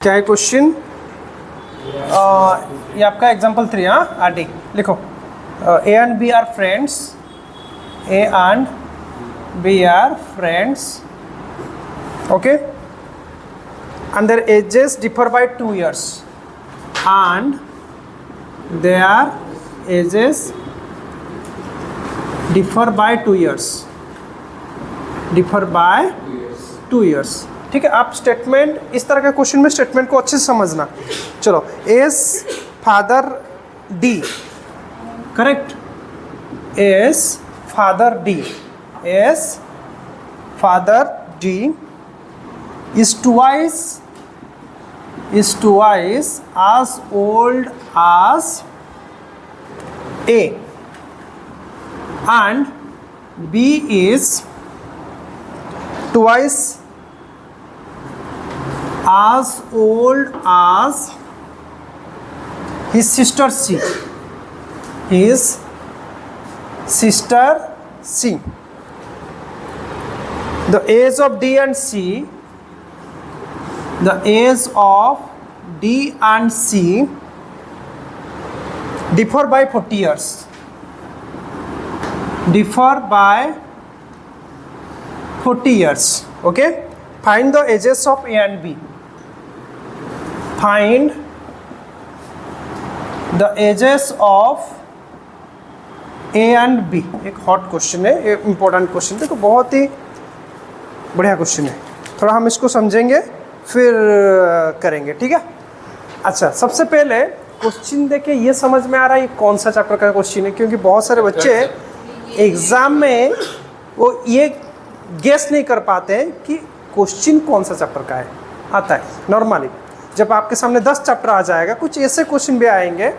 क्या है क्वेश्चन? ये आपका एग्जाम्पल 3, हाँ आरडी लिखो। A and B are friends, A and B are friends, okay, and their ages differ by 2 years, and their ages differ by 2 years, differ by 2 years। ठीक है, आप statement इस तरह के क्वेश्चन में स्टेटमेंट को अच्छे से समझना। चलो, A's father D, correct, A's father D, A's father D is twice as old as A, and B is twice as old as his sister C, his sister C. The age of D and C, the age of D and C differ by 40 years, differ by 40 years, okay? Find the ages of A and B, find the ages of A and B। एक hot question है, एक important question है, देखो बहुत ही बढ़िया question है। थोड़ा हम इसको समझेंगे फिर करेंगे, ठीक है? अच्छा, सबसे पहले क्वेश्चन देखे ये समझ में आ रहा है ये कौन सा चैप्टर का क्वेश्चन है, क्योंकि बहुत सारे बच्चे एग्जाम में वो ये गेस नहीं कर पाते हैं कि क्वेश्चन कौन सा चैप्टर का है। आता है नॉर्मली, जब आपके सामने 10 चैप्टर आ जाएगा, कुछ ऐसे क्वेश्चन भी आएंगे,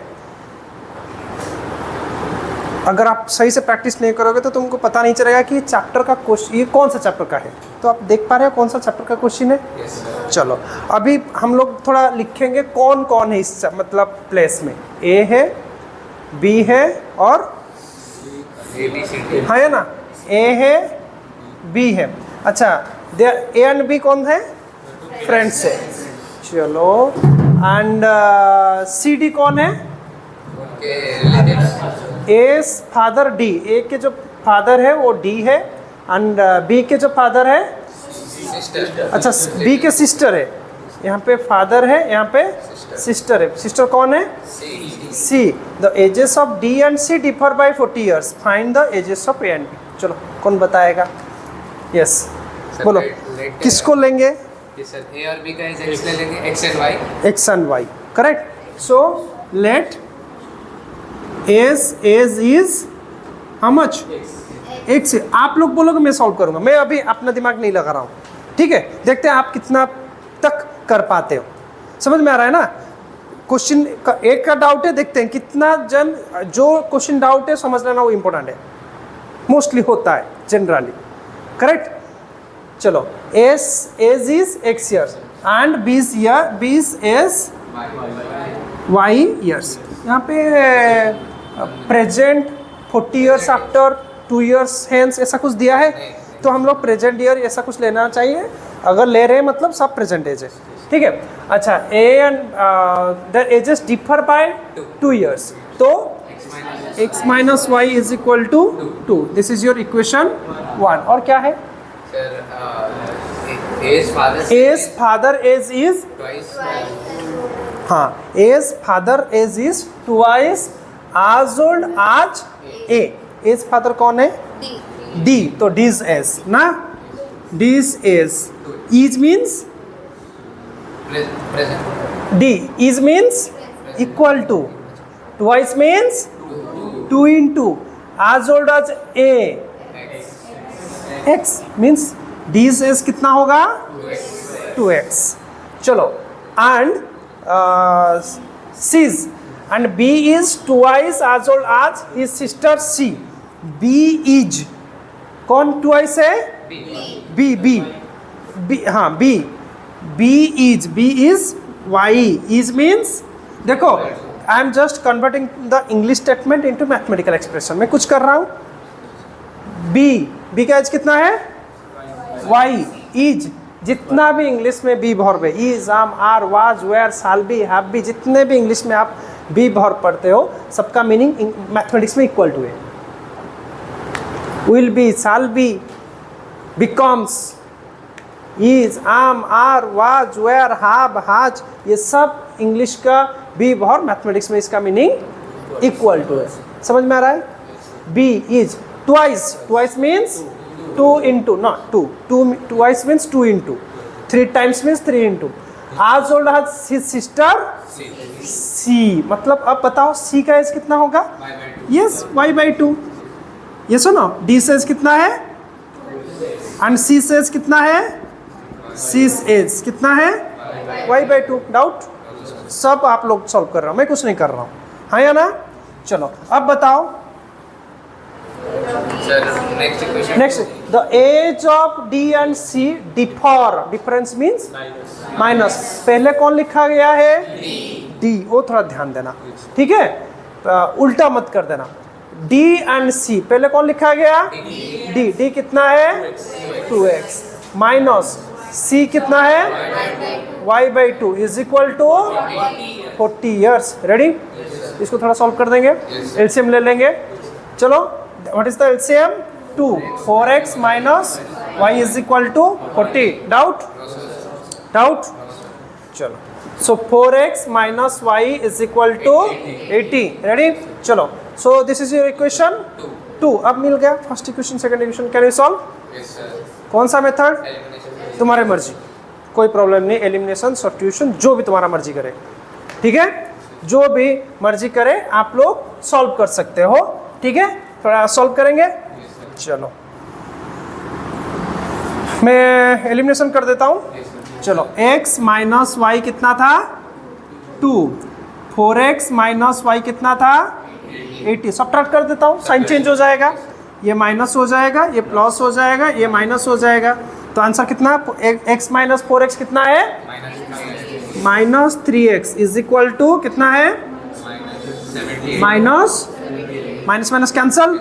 अगर आप सही से प्रैक्टिस नहीं करोगे तो तुमको पता नहीं चलेगा कि ये चैप्टर का क्वेश्चन, ये कौन सा चैप्टर का है। तो आप देख पा रहे हो कौन सा चैप्टर का क्वेश्चन है? yes, चलो, अभी हम लोग थोड़ा लिखेंगे कौन कौन है इस मतलब प्लेस में। ए है, बी है और हाँ है ना, ए है, बी है। अच्छा, ए एंड बी कौन है? फ्रेंड्स है। चलो, एंड सी डी कौन है? ए फादर डी, ए के जो फादर है वो डी है, एंड बी के जो फादर है सिस्टर। अच्छा, बी के सिस्टर है, यहाँ पे फादर है, यहाँ पे सिस्टर है। सिस्टर कौन है? C. The ages of D and C differ by 40 years, find the ages of A and B. चलो, कौन बताएगा? यस, बोलो, किसको लेंगे? ए और बी का एज ले लेंगे, x and y. X and y, correct. So let age is how much? X. आप लोग बोलोगे, मैं सॉल्व करूंगा, मैं अभी अपना दिमाग नहीं लगा रहा हूँ, ठीक है? देखते हैं आप कितना तक कर पाते हो। समझ में आ रहा है ना? क्वेश्चन का एक का डाउट है, देखते हैं कितना जन जो क्वेश्चन डाउट है समझ लेना, वो इंपॉर्टेंट है, मोस्टली होता है जनरली, करेक्ट? चलो, age is x years and B is age y years. यहाँ पे present 40 years after 2 years hence ऐसा कुछ दिया है, तो हम लोग प्रेजेंट ईयर ऐसा कुछ लेना चाहिए। अगर ले रहे हैं मतलब सब प्रेजेंट एज है, ठीक है? अच्छा, A and the ages differ by 2 years, तो x minus y is equal to 2। This is your equation 1। और क्या है? एज फादर एज इज, हाँ, age father age is twice as old as A। Age father कौन है? D. तो D's age ना, D's age. Is means D, is means equal to, twice means 2 into as old as A, x means Ds age कितना होगा? 2x। चलो, and C's and B is twice as old as his sister C। B is कौन twice है? B, हाँ, B is Y। is means, देखो, I am just converting the English statement into mathematical expression। मैं कुछ कर रहा हूँ। B का एज कितना है? वाई इज जितना भी इंग्लिश में बी वर्ब है, is, am, are, was, were, shall be, have be, जितने भी इंग्लिश में आप बी वर्ब पढ़ते हो सबका मीनिंग मैथमेटिक्स में इक्वल टू है। Will be, shall be, becomes, is, am, are, was, were, have, has, ये सब इंग्लिश का बी वर्ब मैथमेटिक्स में इसका मीनिंग इक्वल टू है। समझ में आ रहा है? B is twice, twice means 2 into, not 2. Twice means 2 into. 3 times means 3 into. As old as his sister C. मतलब अब बताओ C का एज कितना होगा? Yes, y/2. ये सुनो, D से एज कितना है? And C से एज कितना है? C से एज कितना है? y/2. डाउट? सब आप लोग सॉल्व कर रहे हो, मैं कुछ नहीं कर रहा हूँ, हाँ या ना? चलो अब बताओ। Sir, next question. Next, the age of D and C differ. Difference means minus. पहले कौन लिखा गया है? D. वो थोड़ा ध्यान देना, ठीक है? उल्टा मत कर देना। D and C पहले कौन लिखा गया? D. D कितना है? 2x. माइनस C कितना है? y/2 is equal to 40 years. Ready? इसको थोड़ा सॉल्व कर देंगे, एलसीएम ले लेंगे। चलो, what is the LCM? 2. 4x minus y is equal to 40. Doubt? Doubt? चलो, so 4x minus y is equal to 80. Ready? चलो, so this is your equation 2. अब मिल गया first equation, second equation. Can you solve? Yes, sir. कौन सा method? Elimination. तुम्हारे मर्जी, कोई problem नहीं। एलिमिनेशन, सब्स्टिट्यूशन, जो भी तुम्हारा मर्जी करे, ठीक है? जो भी मर्जी करे आप लोग सॉल्व कर सकते हो, ठीक है? थोड़ा सॉल्व करेंगे। चलो, मैं एलिमिनेशन कर देता हूँ। चलो, x माइनस वाई कितना था? 2. 4x माइनस वाई कितना था? 80. सब्ट्रैक्ट कर देता हूँ, साइन चेंज हो जाएगा, ये माइनस हो जाएगा, ये प्लस हो जाएगा, ये माइनस हो जाएगा। तो आंसर कितना? x माइनस 4x कितना है? Minus 3x is equal to कितना है? Minus minus cancel,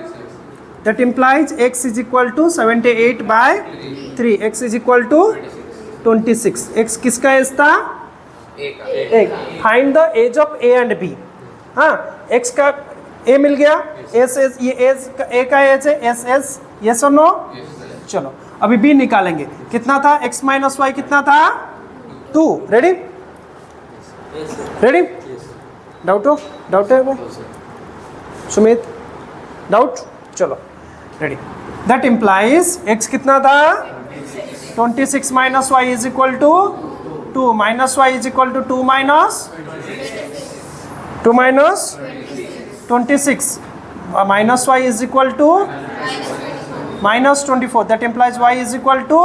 that implies x is equal to 78/3. x is equal to 26. x किसका एज था? एक. Find the age of a and b. हाँ, x का a मिल गया, s एज, ये एज a का एज है, s एज, यस और नो? चलो, अभी b निकालेंगे। कितना था? x माइनस वाई कितना था? 2. रेडी? रेडी? डाउट हो? डाउट है वो? सुमित, डाउट? चलो, रेडी। दैट इम्प्लाइज x कितना था? 26 minus y is equal to 2. Minus y is equal to 2 minus 26. Minus y is equal to minus 24. That implies y is equal to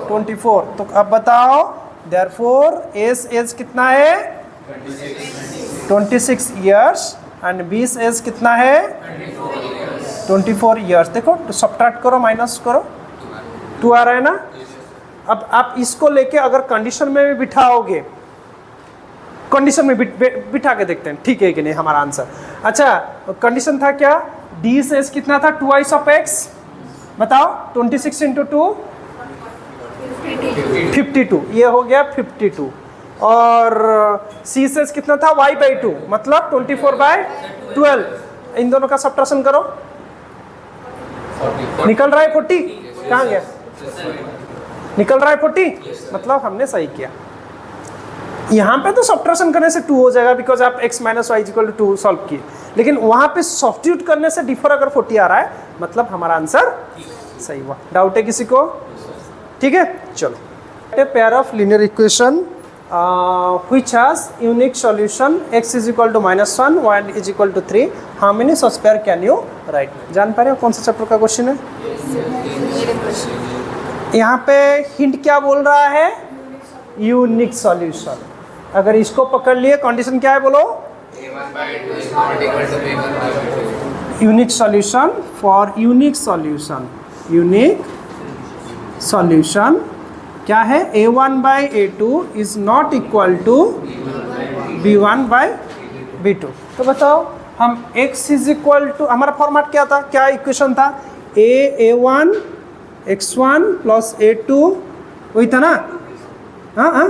24. तो अब बताओ, therefore S as कितना है? 26 years and बीस as कितना है? 24 ईयर्स। देखो, सब्ट्रैक्ट करो, माइनस करो, 2 आ रहा है ना? अब आप इसको लेके अगर कंडीशन में भी बिठाओगे, कंडीशन में बिठा के देखते हैं ठीक है कि नहीं हमारा आंसर। अच्छा, कंडीशन था क्या? डी से एस कितना था? 2 ऑफ एक्स। बताओ, 26 इंटू 2 52, ये हो गया 52। और सी से कितना था? y/2, मतलब 24/12। इन दोनों का सब्ट्रैक्शन करो, निकल रहा है 40। कहाँ गया? निकल रहा है 40, मतलब हमने सही किया। यहाँ पे तो सब्ट्रैक्शन करने से 2 हो जाएगा, बिकॉज आप x minus y equal to 2 solve किए, लेकिन वहाँ पे सब्स्टिट्यूट करने से डिफर अगर 40 आ रहा है, मतलब हमारा आंसर सही हुआ। डाउट है किसी को? ठीक है, चलो। A pair of linear equation which has unique solution x is equal to -1, y is equal to 3. How many such pair can you write? जान पा रहे हो कौन सा चैप्टर का क्वेश्चन है? यहाँ पे हिंट क्या बोल रहा है? Unique solution. अगर इसको पकड़ लिए, कंडीशन क्या है बोलो? Unique solution. For unique solution, unique solution क्या है? a1/a2 is not equal to b1/b2। तो बताओ, हम x इज इक्वल टू, हमारा फॉर्मेट क्या था, क्या इक्वेशन था? a1 x1 प्लस a2 वही था ना? हाँ हाँ,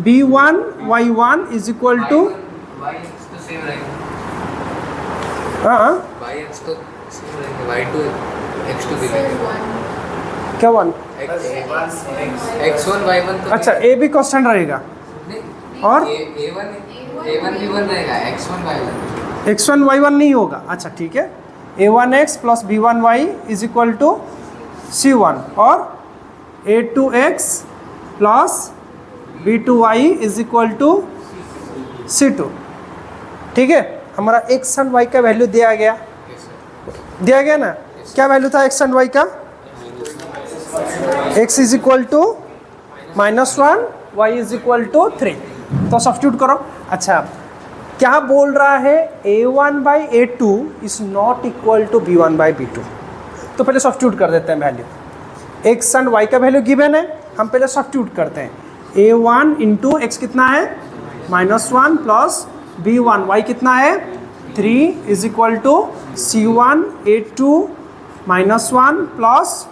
B1 Y1 is equal to, Y x तो सेम रहेगा, हाँ हाँ Y x तो सेम रहेगा, Y2 x2 भी रहेगा, क्या 1? x1 y1 तो अच्छा, ए भी कांस्टेंट रहेगा नहीं, और a1 b1 रहेगा, x1 y1 x1 y1 नहीं होगा। अच्छा ठीक है, a1x plus b1y is equal to c1 और a2x plus b2y is equal to c2। ठीक है, हमारा x एंड y का वैल्यू दिया गया, दिया गया ना? क्या वैल्यू था x एंड y का? x is equal to -1, y is equal to 3। तो सब्स्टिट्यूट करो। अच्छा, क्या बोल रहा है? a1 by a2 is not equal to b1 by b2। तो पहले सब्स्टिट्यूट कर देते हैं वैल्यू। x एंड y का वैल्यू गिवन है, हम पहले सब्स्टिट्यूट करते हैं। a1 इंटू एक्स कितना है? -1 प्लस b1 y कितना है? 3 is equal to c1 a2 -1 plus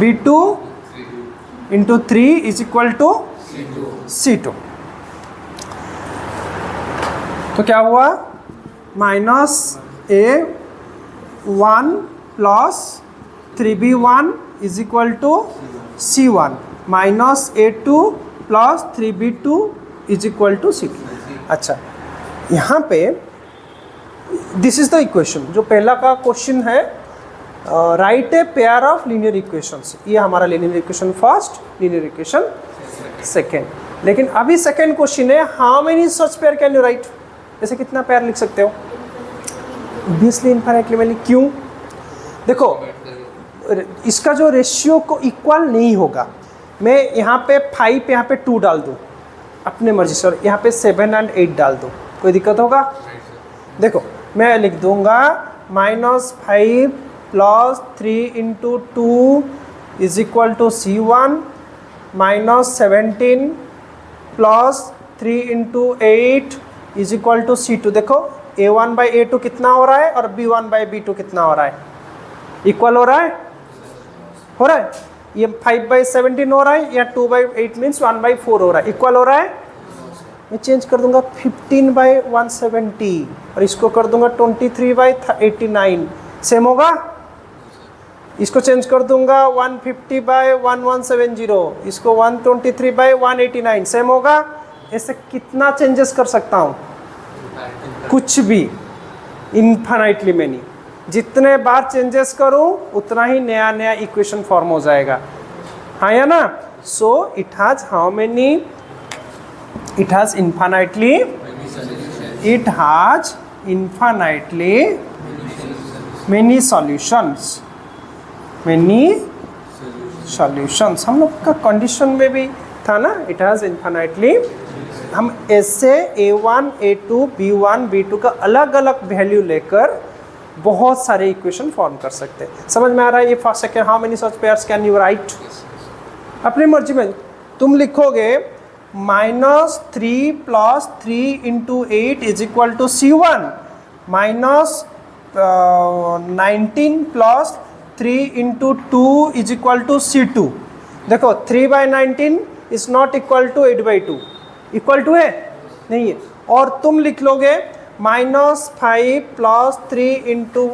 b2 into 3 is equal to c2। तो क्या हुआ? -a1 plus 3b1 is equal to c1 minus a2 plus 3b2 is equal to c2। अच्छा, यहाँ पे दिस इज द इक्वेशन। जो पहला का question है, right a pair of linear equations, ये हमारा linear equation first, linear equation second. लेकिन अभी सेकेंड क्वेश्चन है, how many such pair can you right? ऐसे कितना पेयर लिख सकते हो? Obviously infinitely many. क्यों? देखो, इसका जो रेशियो को इक्वल नहीं होगा। मैं यहाँ पे 5 यहाँ पे 2 डाल दूँ अपने मर्जी से, और यहाँ पे 7 और 8 डाल दूँ, कोई दिक्कत होगा? देखो, मैं लिख दूँगा -5 plus 3 into 2 is equal to c1 -17 plus 3 into 8 is equal to c2। देखो, a1 बाई a2 कितना हो रहा है और b1 बाई b2 कितना हो रहा है? इक्वल हो रहा है? हो रहा है? ये 5/17 हो रहा है, या 2/8 मीन्स 1/4 हो रहा है। इक्वल हो रहा है? मैं चेंज कर दूंगा 15/170 और इसको कर दूंगा 23/89। सेम होगा? इसको चेंज कर दूंगा 150/1170, इसको 123/189। सेम होगा? ऐसे कितना चेंजेस कर सकता हूँ? कुछ भी, इन्फाइनाइटली मैनी। जितने बार चेंजेस करूँ उतना ही नया नया इक्वेशन फॉर्म हो जाएगा, हाँ या ना? So it has how many? It has infinitely, it has infinitely many solutions, many solutions. हम लोग का कंडीशन में भी था ना, इट हैज इन्फाइनाइटली। हम ऐसे a1 a2 b1 b2 का अलग अलग वैल्यू लेकर बहुत सारे इक्वेशन फॉर्म कर सकते हैं। समझ में आ रहा है? ये first second, how many such pairs can you write? अपनी मर्जी में तुम लिखोगे -3 plus 3 into 8 is equal to c1 minus 19 plus 3 into 2 is equal to c2। देखो, 3/19 is not equal to 8/2। Equal to है? नहीं है। और तुम लिख लोगे -5 plus 3 into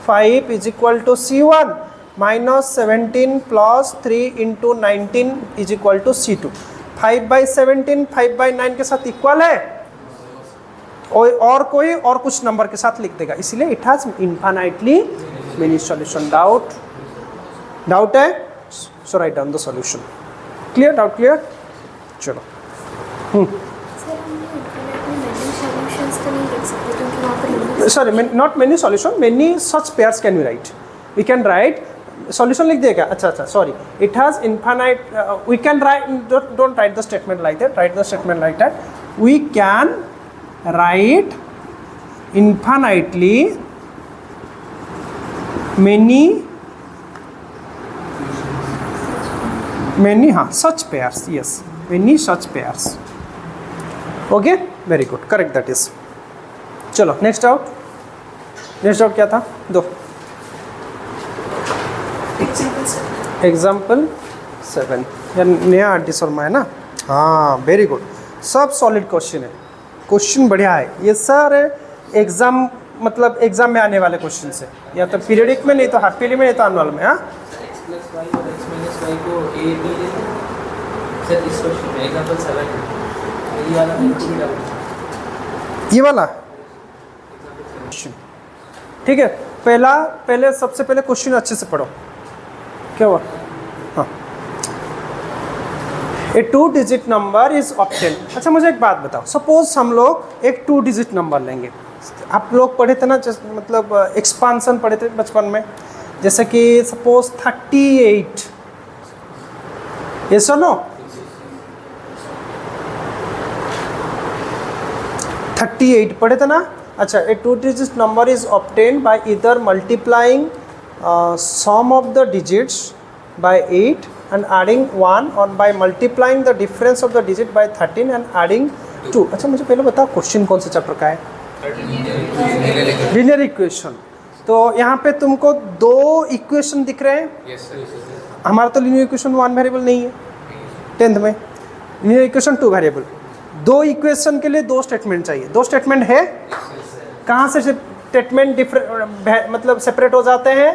5 is equal to c1 -17 plus 3 into 19 is equal to c2। 5/17 5/9 के साथ इक्वल है, और कोई और कुछ नंबर के साथ लिख देगा, इसलिए it has infinitely many solution. Doubt है? So write down the solution. Clear? Doubt clear? चलो। Sorry, not many solution, many such pairs can we write? We can write solution लिख देगा। अच्छा, sorry, it has infinite, we can write, don't write the statement like that, write the statement like that. We can write infinitely many such pairs, yes, many such pairs. Okay, very good, correct that is. चलो, next doubt क्या था? दो example 7 ये नया aunty Sharma है ना। हाँ very good, सब सॉलिड क्वेश्चन है, क्वेश्चन बढ़िया है ये सारे एग्जाम मतलब एग्जाम में आने वाले क्वेश्चन है, या तो पीरियडिक में नहीं तो हाफ पीरियड में नहीं तो एनुअल में। हाँ x प्लस वाई और x माइनस वाई को a b ले लें सर। इस क्वेश्चन में एग्जांपल 7 ये वाला मेरे को भी डाउट ये वाला क्वेश्चन, ठीक है। पहले सबसे पहले क्वेश्चन अच्छे से पढ़ो, क्या हुआ। हाँ, ए 2 डिजिट नंबर इज ऑब्टेन। अच्छा मुझे एक बात बताओ, सपोज हम लोग एक 2 डिजिट नंबर लेंगे। आप लोग पढ़े थे ना, मतलब एक्सपांसन पढ़े थे बचपन में, जैसे कि सपोज 38, ये सुनो 38 पढ़े थे ना। अच्छा, a 2 digit number is obtain by either multiplying sum of the digits by 8 and adding 1 or by multiplying the difference of the digit by 13 and adding 2। अच्छा मुझे पहले बताओ क्वेश्चन कौन से चैप्टर का है? Linear equation. तो यहाँ पे तुमको 2 इक्वेशन दिख रहे हैं। Yes sir. हमारा तो लीनियर इक्वेशन 1 वेरिएबल नहीं है 10th में, लीनियर इक्वेशन 2 वेरिएबल। 2 इक्वेशन के लिए 2 स्टेटमेंट चाहिए। 2 स्टेटमेंट है, कहाँ से स्टेटमेंट डिफरेंट मतलब सेपरेट हो जाते हैं?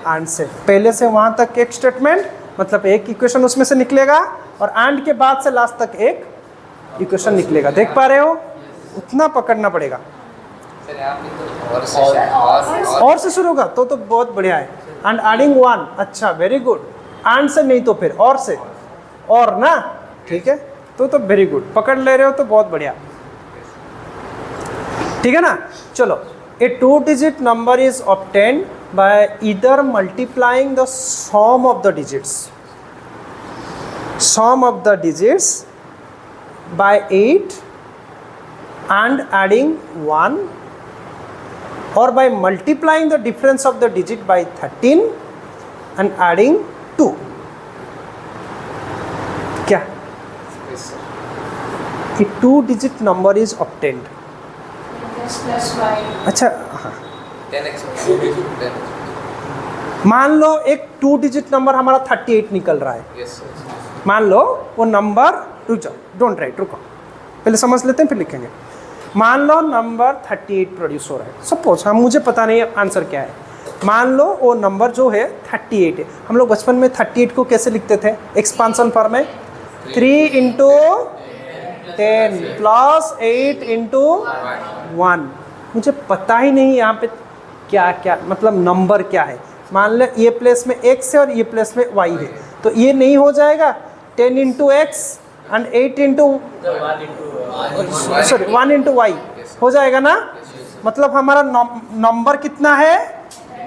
एंड से। पहले से वहाँ तक एक स्टेटमेंट मतलब एक इक्वेशन उसमें से निकलेगा, और एंड के बाद से लास्ट तक एक इक्वेशन निकलेगा। देख पा रहे हो? उतना पकड़ना पड़ेगा। सर आपने तो और से शुरू होगा तो बहुत बढ़िया है। एंड एडिंग 1, अच्छा वेरी गुड। एंड से नहीं तो फिर और से, और ना, ठीक है। तो वेरी गुड, पकड़ ले रहे हो तो बहुत बढ़िया, ठीक है ना। चलो, ए 2 digit number is obtained by either multiplying the sum of the digits by 8 and adding 1, or by multiplying the difference of the digit by 13 and adding 2। क्या? A 2 digit number is obtained। अच्छा हाँ, 10x मान लो एक 2 digit number हमारा 38 निकल रहा है। Yes sir. मान लो वो नंबर, रुक जाओ, डोंट राइट, रुको, पहले समझ लेते हैं फिर लिखेंगे। मान लो नंबर 38 प्रोड्यूस हो रहा है, सपोज, हम मुझे पता नहीं आंसर क्या है। मान लो वो नंबर जो है 38 है। हम लोग बचपन में 38 को कैसे लिखते थे? एक्सपांसन फॉर्म में 3 × 10 + 8 × 1। मुझे पता ही नहीं यहाँ पे क्या क्या मतलब नंबर क्या है। मान ले ये प्लेस में x है और ये प्लेस में y है, तो ये नहीं हो जाएगा 10 × x and 8 × सॉरी 1 × y हो जाएगा ना। मतलब हमारा नंबर कितना है?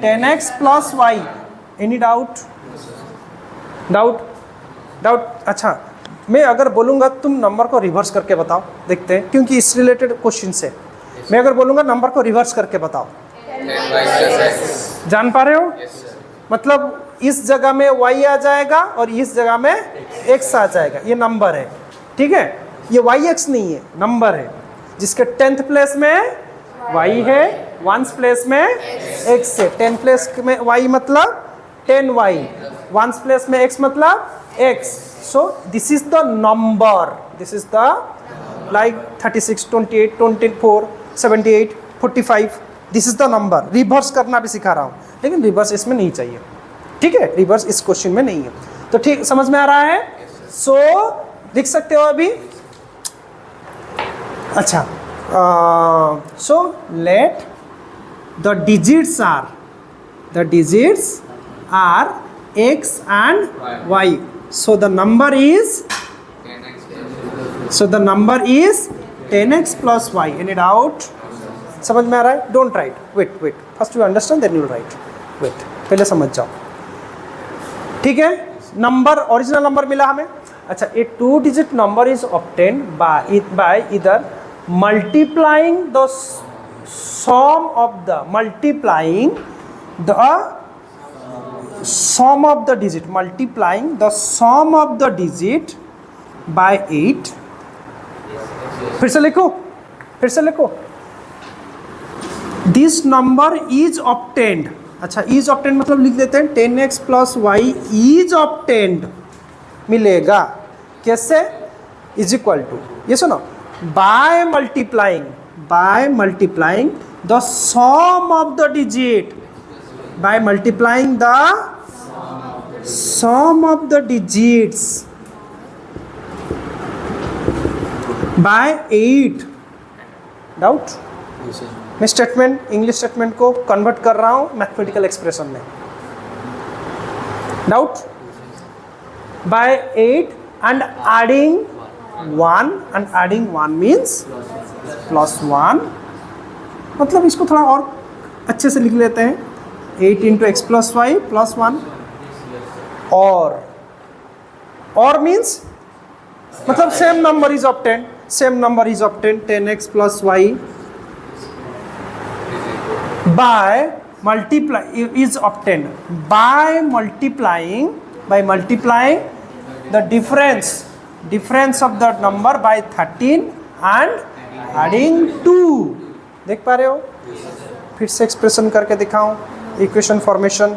10x + y। Any doubt? अच्छा, मैं अगर बोलूँगा तुम नंबर को रिवर्स करके बताओ, देखते हैं, क्योंकि इस रिलेटेड क्वेश्चन से। मैं अगर बोलूँगा नंबर को रिवर्स करके बताओ, जान पा रहे हो? मतलब इस जगह में y आ जाएगा और इस जगह में x आ जाएगा। ये नंबर है, ठीक है। ये yx नहीं है, नंबर है, जिसके 10th प्लेस में y है, 1st प्लेस में x है। 10th प्लेस में y मतलब 10y, 1st प्लेस में x मतलब x। So this is the number, this is the like 36, 28, 24, 78, 45, this is the number. Reverse करना भी सिखा रहा हूँ, लेकिन रिवर्स इसमें नहीं चाहिए, ठीक है। रिवर्स इस क्वेश्चन में नहीं है, तो ठीक समझ में आ रहा है। सो लिख सकते हो अभी। अच्छा, so let the digits are x and y। So the number is 10x + y। Any doubt? समझ में आ रहा है? Don't write, wait, first you understand then you write. Wait, पहले समझ जाओ, ठीक है। नंबर, ओरिजिनल नंबर मिला हमें। अच्छा, a 2 digit number is obtained by either multiplying the sum of the digit by 8। फिर से लिखो, दिस नंबर इज ऑब्टेन्ड। अच्छा, इज ऑब्टेन्ड मतलब लिख देते हैं 10x + y इज ऑब्टेन्ड। मिलेगा। कैसे? इज इक्वल टू, ये सुनो, by multiplying the sum of the digit, by multiplying the sum of the digits by 8। Doubt? मैं स्टेटमेंट, इंग्लिश स्टेटमेंट को कन्वर्ट कर रहा हूँ मैथमेटिकल एक्सप्रेशन में। Doubt? By 8 and adding 1, and adding 1 means plus 1। मतलब इसको थोड़ा और अच्छे से लिख लेते हैं, 8 into x plus y plus 1। और means मतलब same number is obtained 10x plus y by multiply is obtained by multiplying the difference of the number by 13 and adding 2। देख पा रहे हो? फिर से एक्सप्रेशन करके दिखाऊं, इक्वेशन फॉर्मेशन,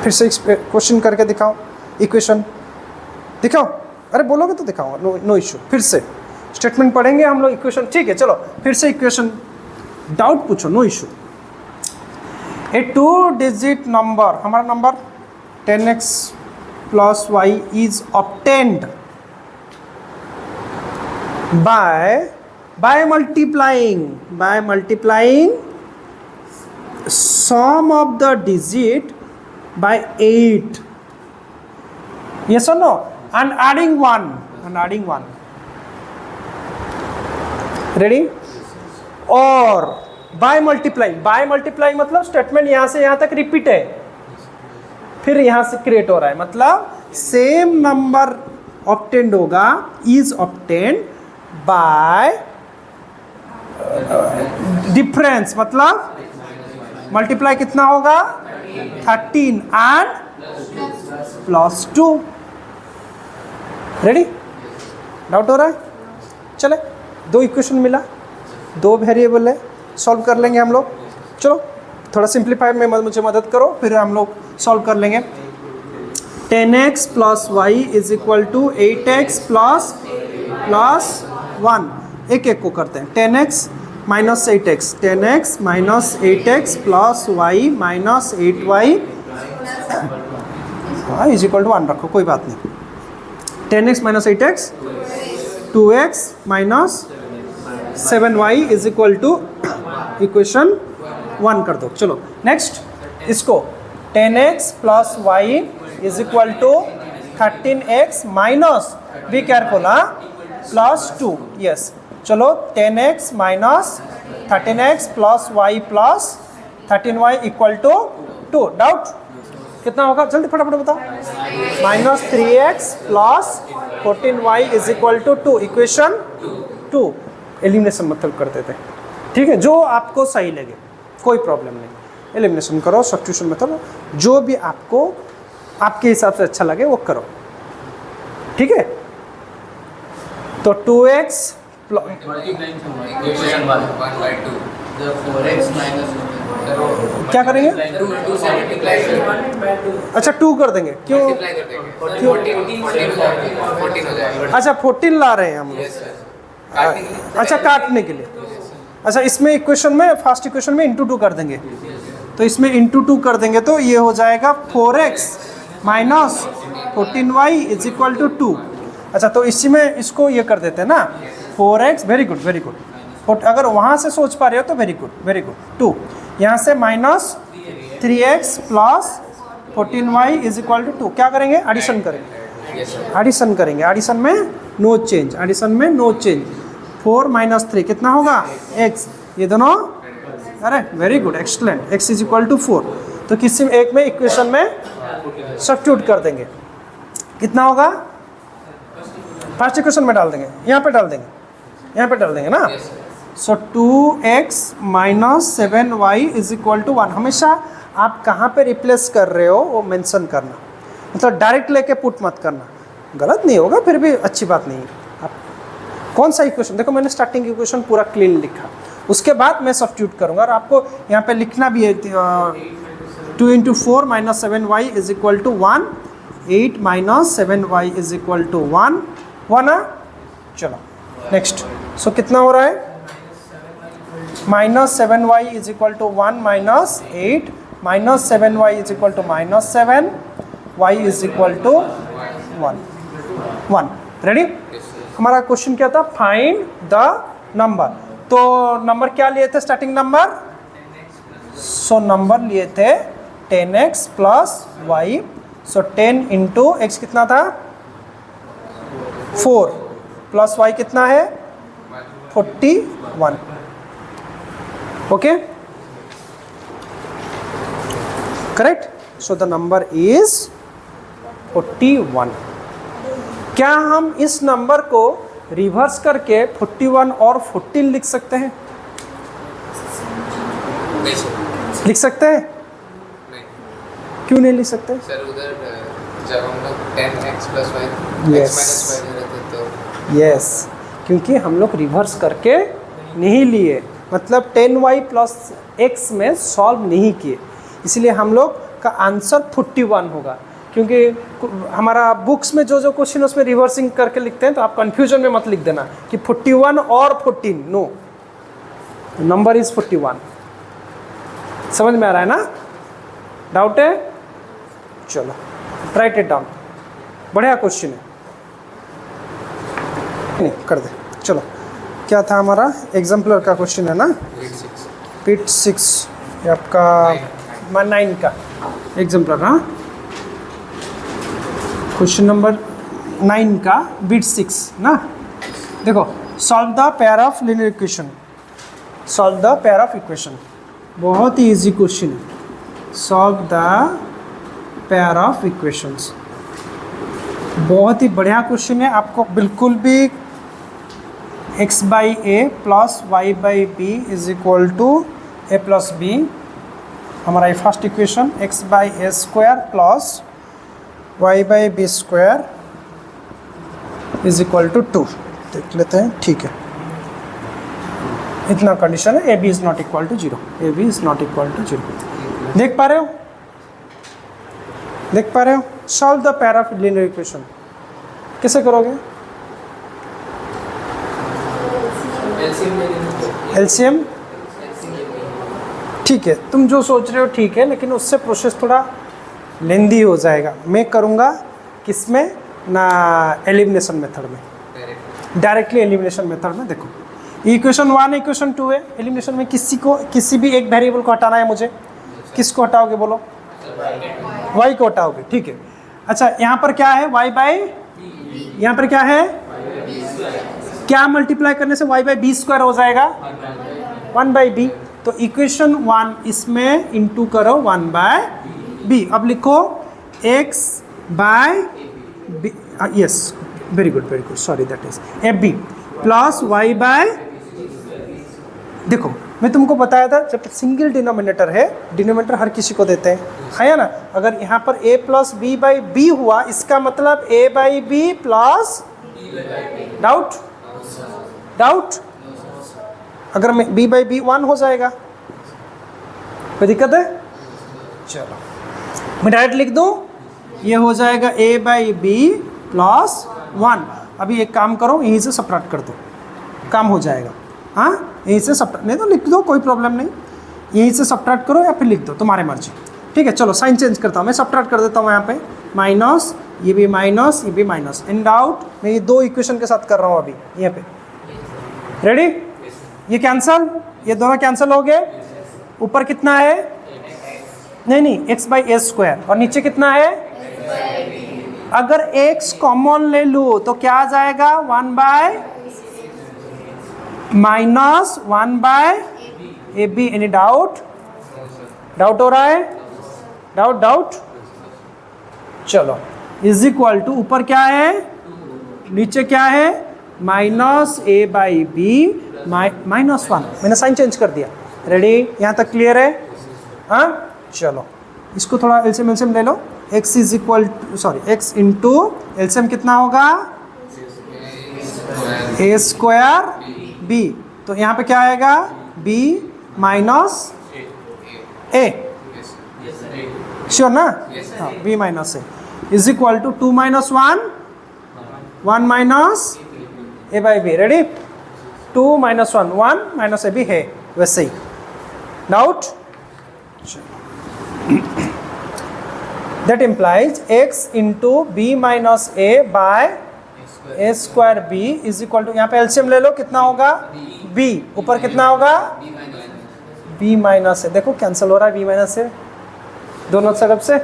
फिर से क्वेश्चन करके दिखाऊं, इक्वेशन दिखाओ। अरे बोलोगे तो दिखाऊंगा, नो इश्यू। फिर से स्टेटमेंट पढ़ेंगे हम लोग, इक्वेशन, ठीक है। चलो फिर से इक्वेशन, डाउट पूछो, नो इश्यू। ए 2 डिजिट नंबर, हमारा number 10x plus y is obtained by multiplying sum of the digit by 8, yes or no, and adding 1 ready, और बाय मल्टीप्लाई मतलब स्टेटमेंट यहाँ से यहाँ तक रिपीट है, फिर यहाँ से क्रिएट हो रहा है, मतलब सेम नंबर ऑब्टेंड होगा, इज ऑब्टेंड बाय डिफरेंस, मतलब मल्टीप्लाई कितना होगा 13 एंड प्लस 2। रेडी? डाउट हो रहा है? चले, 2 इक्वेशन मिला, 2 वेरिएबल है, सॉल्व कर लेंगे हम लोग। चलो थोड़ा सिंप्लीफाई में मुझे मदद करो, फिर हम लोग सॉल्व कर लेंगे। 10x plus y is equal to 8x plus 1। एक एक को करते हैं, 10x minus 8x, 10x minus 8x plus y minus 8y is equal to 1 रखो, कोई बात नहीं। 10x minus 8x 2x minus 7y is equal to equation 1 कर दो। चलो नेक्स्ट, इसको 10x plus y is equal to 13x minus, be careful, हाँ, प्लस 2। यस, चलो 10x minus 13x plus Y plus 13y equal to 2। Doubt? कितना होगा? जल्दी फटाफट बताओ। Minus 3x plus 14y is equal to 2, equation 2। Elimination मतलब करते थे, ठीक है, जो आपको सही लगे, कोई प्रॉब्लम नहीं, एलिमिनेशन करो, सब्स्टिट्यूशन मेथड, जो भी आपको आपके हिसाब से अच्छा लगे वो करो, ठीक है। तो 2x क्या करेंगे? अच्छा 2 कर देंगे, क्यों? अच्छा 14 ला रहे हैं हम लोग, अच्छा काटने के लिए। अच्छा इसमें इक्वेशन में, फर्स्ट इक्वेशन में इंटू 2 कर देंगे, तो इसमें इंटू 2 कर देंगे तो ये हो जाएगा 4x minus 14y is equal to 2। अच्छा तो इसी में इसको ये कर देते हैं ना, 4x, वेरी गुड। अगर वहाँ से सोच पा रहे हो तो वेरी गुड। 2 यहाँ से minus 3x plus 14y is equal to 2। क्या करेंगे? एडिशन करेंगे, एडिशन में नो चेंज, 4 माइनस 3 कितना होगा? x, ये दोनों, अरे very good, excellent, x is equal to 4। तो किसी एक में इक्वेशन में सब्स्टिट्यूट कर देंगे, कितना होगा? फर्स्ट इक्वेशन में डाल देंगे, यहाँ पे डाल देंगे ना। So 2x minus 7y is equal to 1। हमेशा आप कहाँ पे रिप्लेस कर रहे हो वो मेंशन करना, मतलब डायरेक्ट लेके पुट मत करना, गलत नहीं होगा, फिर भी अच्छी बात नहीं है। आप कौन सा इक्वेशन, देखो मैंने स्टार्टिंग इक्वेशन पूरा क्लीन लिखा, उसके बाद मैं सब्स्टिट्यूट करूँगा, और आपको यहाँ पे लिखना भी है 2 into 4 minus 7y is equal to 1, 8 minus 7y is equal to 1, 1 है। चलो नेक्स्ट, सो कितना हो रहा है, minus 7y is equal to 1 minus 8 minus 7y is equal to minus 7, y is equal to 1। Ready? हमारा क्वेश्चन क्या था, फाइंड द नंबर। तो नंबर क्या लिए थे, स्टार्टिंग नंबर, सो नंबर लिए थे 10x प्लस y। सो 10 इंटू एक्स कितना था 4 प्लस y कितना है 41। Okay, correct. So the number is 41। क्या हम इस नंबर को रिवर्स करके 41 और 14 लिख सकते हैं? नहीं सर, लिख सकते हैं? नहीं क्यों नहीं लिख सकते? सर, उधर जब हम लोग 10x plus y Yes. x minus y ले रहे थे तो यस, क्योंकि हम लोग रिवर्स करके नहीं लिए, मतलब 10y प्लस x में सॉल्व नहीं किए, इसलिए हम लोग का आंसर 41 होगा। क्योंकि हमारा बुक्स में जो जो क्वेश्चन उसमें रिवर्सिंग करके लिखते हैं, तो आप कंफ्यूजन में मत लिख देना कि 41 और 14, नो, नंबर इज 41। समझ में आ रहा है ना? डाउट है? चलो राइट इट डाउन, बढ़िया क्वेश्चन है, नहीं कर दे। चलो, क्या था हमारा एग्जाम्पलर का क्वेश्चन है ना, बिट 6 ये आपका 9 का एग्जाम्पलर। हाँ, क्वेश्चन नंबर 9 का बिट 6 ना। देखो, solve the pair of linear equation, solve the pair of equation, बहुत ही इजी क्वेश्चन है। Solve the pair of equations, बहुत ही बढ़िया क्वेश्चन है। आपको बिल्कुल भी x by a plus Y by b is equal to a plus b, हमारा ये first equation, x by A square plus Y by B square is equal to 2 देख लेते हैं। ठीक है, इतना कंडीशन है, a b is not equal to 0, a b is not equal to 0। देख पा रहे हो, देख पा रहे हो? Solve the pair of linear equation कैसे करोगे? एलसीएम। ठीक है, तुम जो सोच रहे हो ठीक है, लेकिन उससे प्रोसेस थोड़ा लेंदी हो जाएगा। मैं करूँगा किसमें ना, एलिमिनेशन मेथड में, डायरेक्टली एलिमिनेशन मेथड में। देखो, इक्वेशन 1 इक्वेशन 2 है, एलिमिनेशन में किसी भी एक वेरिएबल को हटाना है मुझे। किसको हटाओगे बोलो? y को हटाओगे, ठीक है। अच्छा, यहाँ पर क्या है, y बाई, यहाँ पर क्या है, क्या मल्टीप्लाई करने से y बाई बी स्क्वायर हो जाएगा, 1 बाई बी। तो इक्वेशन 1 इसमें इंटू करो 1 बाय बी। अब लिखो x by b, yes, very good very good, sorry that is a b plus y by, देखो मैं तुमको बताया था जब सिंगल डिनोमिनेटर है, डिनोमिनेटर हर किसी को देते हैं, है ना। अगर यहाँ पर a plus b by b हुआ, इसका मतलब a by b plus, doubt doubt, अगर मैं b बाई बी 1 हो जाएगा, कोई दिक्कत है? चलो मैं डायरेक्ट लिख दूँ, ये हो जाएगा a बाई बी प्लस 1। अभी एक काम करो, यहीं से सब्ट्रैक्ट कर दो, काम हो जाएगा। हाँ, यहीं से सब्ट्रैक्ट, नहीं तो लिख दो, कोई प्रॉब्लम नहीं, यहीं से सब्ट्रैक्ट करो या फिर लिख दो, तुम्हारे मर्जी। ठीक है, चलो साइन चेंज करता हूँ, मैं सब्ट्रैक्ट कर देता हूँ यहाँ पे, माइनस, ये भी माइनस, ये भी माइनस। इन डाउट मैं ये दो इक्वेशन के साथ कर रहा हूँ अभी यहाँ पे। रेडी? ये कैंसल, ये दोनों कैंसिल हो गए। ऊपर कितना है, नहीं x बाई ए स्क्वायर, और नीचे कितना है, अगर x कॉमन ले लूँ तो क्या आ जाएगा, 1 by minus 1 by a b. Any doubt? Doubt हो रहा है? डाउट डाउट, चलो इज इक्वल टू, ऊपर क्या है, नीचे क्या है, minus a by b minus 1। मैंने साइन चेंज कर दिया। रेडी? यहाँ तक क्लियर है? हाँ, चलो इसको थोड़ा एलसीएम एलसीएम ले लो। x is equal to, sorry x into LCM कितना होगा, ए स्क्वायर बी, तो यहाँ पे क्या आएगा, b माइनस ए, श्योर ना? हाँ, b minus A is equal to 2 minus 1 1 minus a by B. Ready? 2 minus 1 1 minus A B है वैसे ही। Doubt? That implies x into B minus A by A square B is equal to, यहाँ पे LCM ले लो, कितना होगा? b ऊपर कितना होगा? b माइनस ए। देखो कैंसिल हो रहा है b माइनस ए दोनों तरफ से।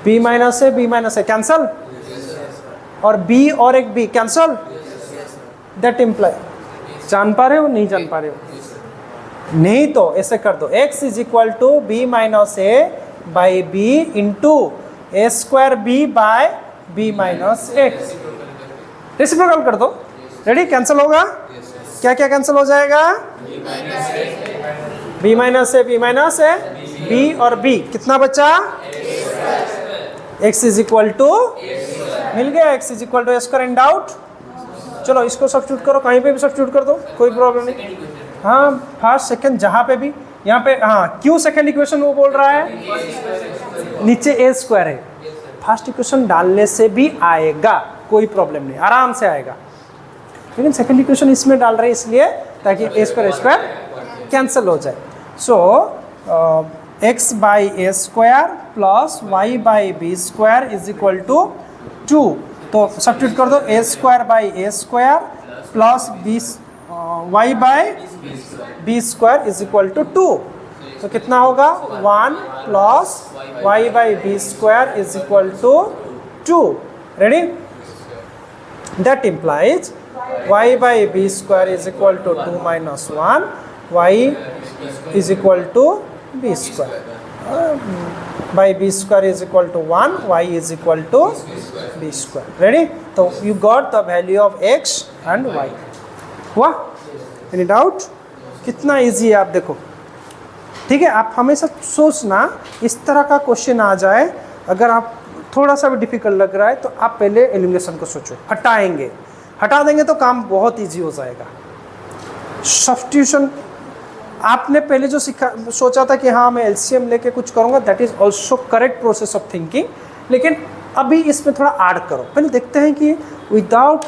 b माइनस ए कैंसिल, और b और एक b कैंसिल। दैट इम्प्लाई, जान पा रहे हो नहीं जान पा रहे हो? नहीं तो ऐसे कर दो, x is equal to b minus a by b into a square b by b minus a. Reciprocal कर दो। रेडी? कैंसिल होगा। क्या क्या कैंसिल हो जाएगा? b माइनस ए b और b, कितना बचा? x इज इक्वल टू, मिल गया, x is equal to a square. Any doubt? चलो इसको सब्स्टिट्यूट करो, कहीं पे भी सब्स्टिट्यूट कर दो, कोई प्रॉब्लम नहीं। हाँ, फर्स्ट सेकंड जहाँ पे भी, यहाँ पे हाँ, क्यों सेकंड इक्वेशन वो बोल रहा है? नीचे ए स्क्वायर है, फर्स्ट इक्वेशन डालने से भी आएगा, कोई प्रॉब्लम नहीं, आराम से आएगा। लेकिन सेकंड इक्वेशन इसमें डाल रहे हैं इसलिए ताकि ए स्क्वायर कैंसिल हो जाए। So X by A square plus Y by B square is equal to 2। तो सब्स्टिट्यूट कर दो, A square by A square plus B Y by B square is equal to 2। तो कितना होगा? 1 plus Y by B square is equal to 2। Ready? That implies y by b square is equal to 2 minus 1, y is equal to b square. By b square is equal to 1, y is equal to b square. Ready? So you got the value of x and y. हुआ? Any doubt? कितना easy है आप देखो। ठीक है, आप हमेशा सोचना इस तरह का क्वेश्चन आ जाए, अगर आप थोड़ा सा भी डिफिकल्ट लग रहा है तो आप पहले एलिमिनेशन को सोचो, हटा देंगे तो काम बहुत इजी हो जाएगा। सब्स्टिट्यूशन आपने पहले जो सोचा था कि हाँ मैं एलसीएम लेके कुछ करूँगा, that is also correct process of thinking, लेकिन अभी इसमें थोड़ा ऐड करो। पहले देखते हैं कि विदाउट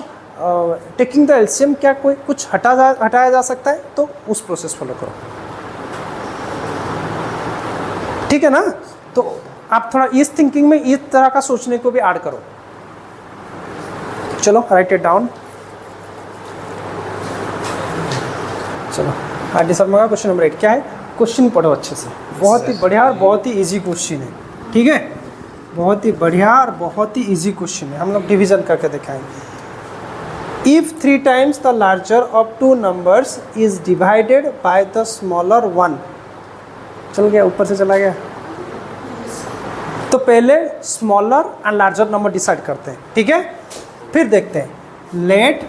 टेकिंग द एलसीएम क्या कोई कुछ हटाया जा सकता है, तो उस प्रोसेस फॉलो करो। ठीक है ना? तो आप थोड़ा इस थिंकिंग में इस तरह का सोचने को भी ऐड करो। चलो राइट इट डाउन। चलो आरडी शर्मा का क्वेश्चन नंबर 8 क्या है? क्वेश्चन पढ़ो अच्छे से, बहुत ही बढ़िया और बहुत ही इजी क्वेश्चन है। ठीक है, बहुत ही बढ़िया और बहुत ही इजी क्वेश्चन है। हम लोग डिवीजन करके दिखाएंगे। If 3 times the larger of 2 numbers is divided by the smaller 1। चल गया, ऊपर से चला गया। तो पहले smaller and larger number decide करते हैं। ठीक है, फिर देखते हैं। Let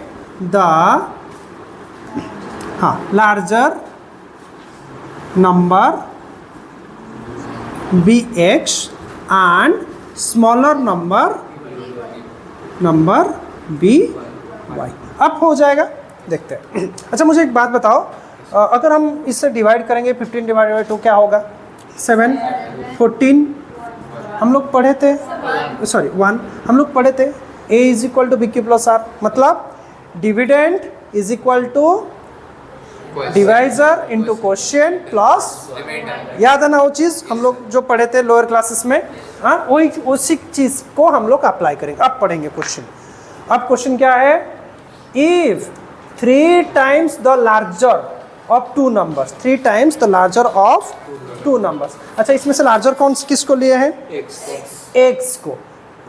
the larger number be x and smaller number be y. अब हो जाएगा, देखते हैं। अच्छा मुझे एक बात बताओ, अगर हम इससे डिवाइड करेंगे 15 डिवाइडेड बाई 2 क्या होगा? 7 14 हम लोग पढ़े थे, सॉरी 1 हम लोग पढ़े थे। a is equal to B Q plus R, मतलब dividend is equal to divisor into quotient plus, याद है ना वो चीज़ हम लोग जो पढ़े थे लोअर क्लासेस में? हाँ, वही उसी चीज़ को हम लोग अप्लाई करेंगे। अब पढ़ेंगे क्वेश्चन। अब क्वेश्चन क्या है? If 3 times the larger of 2 numbers, 3 times the larger of 2 numbers. अच्छा, इसमें से लार्जर कौन किसको लिए हैं? एक्स को।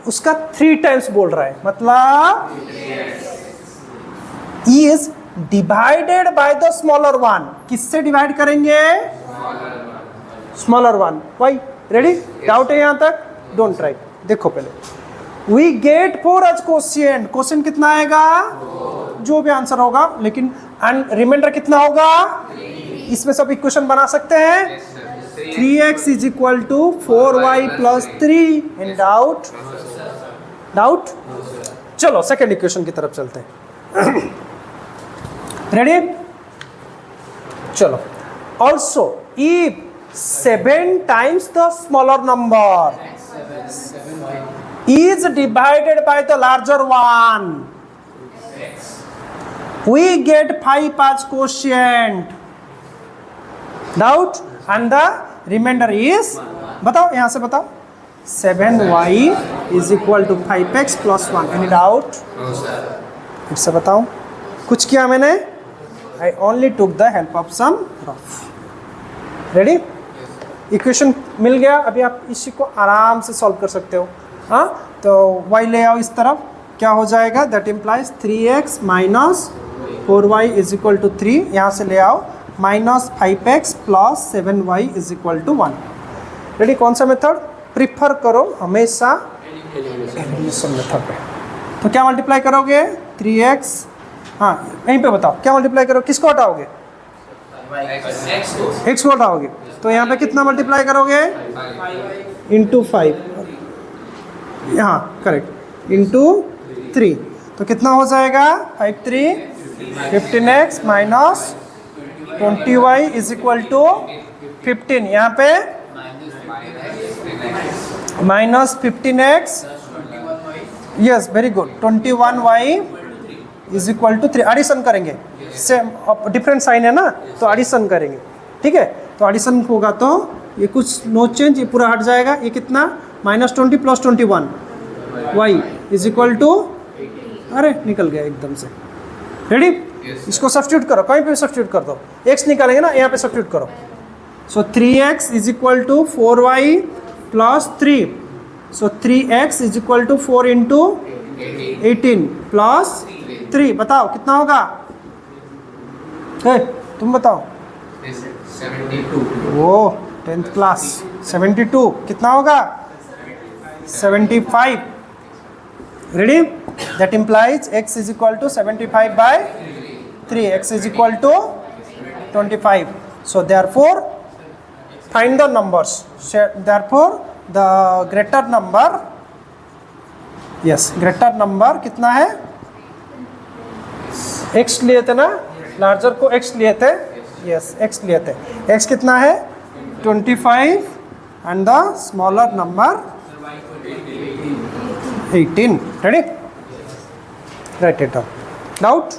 उसका 3 टाइम्स बोल रहा है, मतलब is divided by the smaller 1। किससे डिवाइड करेंगे? स्मॉलर 1। वाई? रेडी? डाउट है यहाँ तक? Don't try. देखो पहले we get 4 as quotient. Quotient कितना आएगा? जो भी आंसर होगा, लेकिन एंड रिमाइंडर कितना होगा? इसमें सब इक्वेशन बना सकते हैं। 3x is equal to 4y plus 3। Any doubt? चलो सेकेंड इक्वेशन की तरफ चलते हैं। रेडी? चलो। Also if 7 times the smaller number 7y is divided by the larger one. x We get 5 as quotient. Doubt? And the remainder is, बताओ यहाँ से बताओ, 7y is equal to 5x plus 1. Any doubt? no sir फिर से बताओ. कुछ किया मैंने? I only took the help of some rough. Ready? Equation मिल गया. अभी आप इसी को आराम से सॉल्व कर सकते हो. हाँ, तो y ले आओ इस तरफ. क्या हो जाएगा? That implies 3x minus 4y is equal to 3. यहाँ से ले आओ minus 5x plus 7y is equal to 1. Ready? कौन सा मेथड प्रिफर करो? हमेशा एलिमिनेशन मेथड पे. तो क्या मल्टीप्लाई करोगे? 3x. हाँ, यहीं पे बताओ क्या मल्टीप्लाई करो, किसको हटाओगे? x को x को हटाओगे. तो यहाँ पे कितना मल्टीप्लाई करोगे? इंटू 5. यहाँ करेक्ट, इंटू 3. तो कितना हो जाएगा? 5 3 15x minus 20y is equal to 15. यहाँ पे minus 15x. Yes, very good. 21y is equal to 3. Addition करेंगे, सेम डिफरेंट साइन है ना, तो एडिशन करेंगे. ठीक है, तो एडिशन होगा तो ये कुछ नो चेंज, ये पूरा हट जाएगा. ये कितना? Minus 20 plus 21 y is equal to, अरे निकल गया एकदम से. रेडी? इसको सब्स्टिट्यूट करो, कहीं पे सब्स्टिट्यूट कर दो. x निकालेंगे ना, यहाँ पे सब्स्टिट्यूट करो. So 3x is equal to 4y plus 3. So 3x is equal to 4 into 18 plus 3. बताओ कितना होगा? तुम बताओ. 72 वो 10th क्लास. 72 कितना होगा? 75. Ready? That implies x is equal to 75 by 3. x is equal to 25. So therefore find the numbers. Therefore the greater number, yes greater number कितना है? x लिए थे ना, लार्जर को x लिए थे. यस, x लिए थे. x कितना है? 25 and the smaller number 18. Ready? Right it down. Doubt?